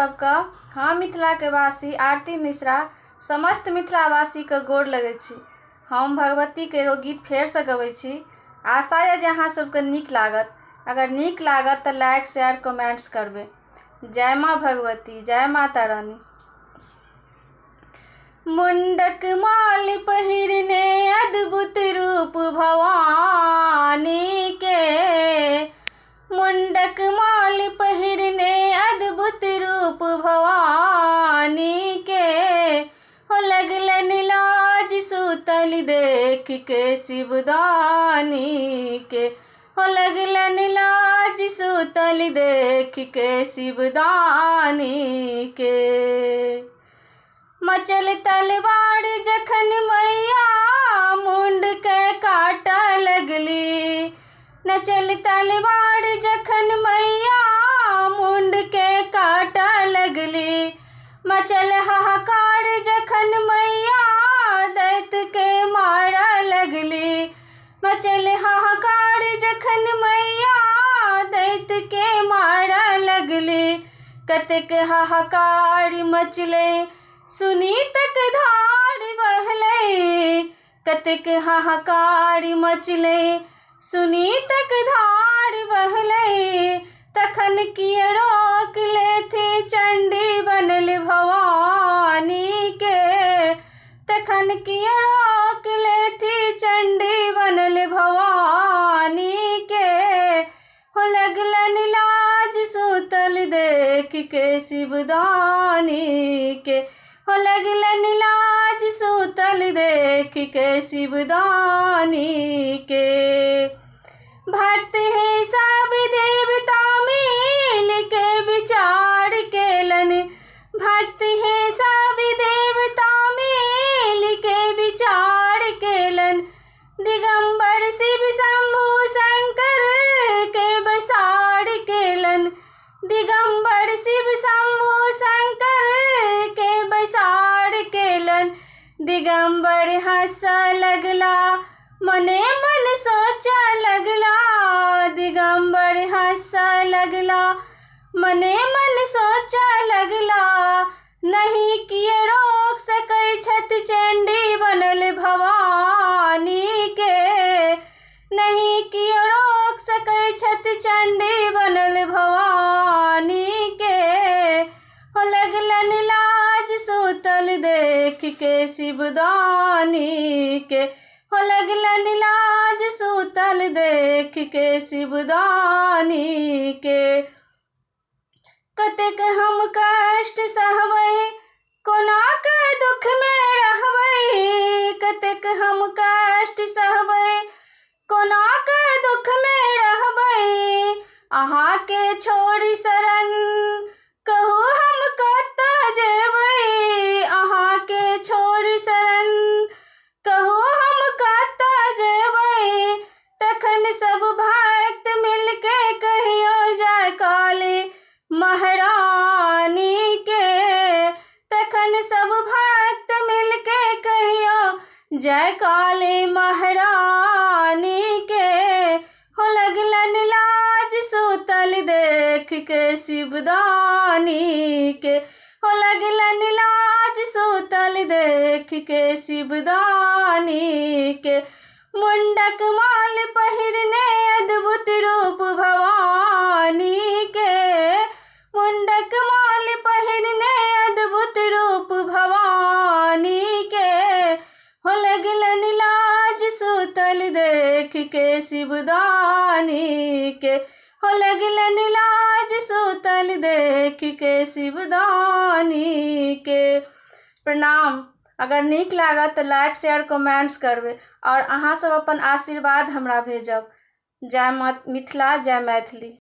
सबके हम मिथिला के वासी आरती मिश्रा समस्त मिथिलावासी के गोर लगै छी। हम भगवती के एगो गीत फेर से गबै छी। आशा है जे अहाँ सबके नीक लागत। अगर नीक लागत तो लाइक शेयर कमेंट्स करबे। जय माँ भगवती, जय माता रानी। मुंडक माल पहिरने अद्भुत रूप भवानी के, मुंडक माल पहिरने अद्भुत रूप भवानी के, हो लगलन लाज सुतल देख के शिवदानी के, हो लगलन लाज सुतल देख के शिवदानी के। मचल तलवार जखन मैया मुंड के काटा लगली, नचल तलवार जखन मैया मुंड के काटा लगली, मचल हाहाकार जखन मैया दैत के मारा लगली, मचल हाहाकार जखन मैया दैत के मारा लगली। कतेक हाहाकार मचले सुनी तक धार बहले, कतेक हाहाकार मचले सुनी तक धार बहले, तखन किए रोक ले थे चंडी बनल भवानी के, तखन किए रोक ले थी चंडी बनल भवानी के, हो लगलन लाज सुतल देख के शिवदानी के, हो लगलन लाज सुतल देख के शिवदानी के। भक्त है सब देवता मिल के विचार केलन, भक्त है सब देवता मिल के विचार केलन, दिगंबर शिव शंभु शंकर के बसार केलन, दिगंबर शिव शंभु शंकर के बसार केलन। दिगंबर हंसा लगला मने मन सोचा लगला, दिगंबर हंसा लगला मने मन सोचा लगला, नहीं किए रोक सकै छत चंडी बनल भवानी के, नहीं किए रोक सकै छत चंडी बनल भवानी के, हो लगलन लाज सुतल देख के शिवदानी के, हो लगलन लाज सुतल देख के शिवदानी के। कतेक हम कष्ट सहबै कोना के दुख में रहबै, कतेक हम कष्ट सहबै कोना के दुख में रहबै, अहाँ के छोड़ी शरण कहू हम कतऽ जेबै, अहाँ के छोड़ी शरण कहू हम कतऽ जेबै, तखन सब भक्त मिलके कहियो जय काली महारानी के, तखन सब भक्त मिलके कहियो जय काली महारानी के, हो लगलन लाज सुतल देख के शिवदानी के, हो लगलन लाज सुतल देख के शिवदानी के। मुंडक माल पहिरने अद्भुत रूप भवानी के, मुंडक माल पहिरने अद्भुत रूप भवानी के, हो लगलन लाज सुतल देख के शिवदानी के, हो लगलन लाज सुतल देख के शिवदानी के। प्रणाम। अगर नीक लागत तो लाइक शेयर कमेंट्स करबे और अहाँ सब अपन आशीर्वाद हमरा भेजब। जय मिथिला, जय मैथिली।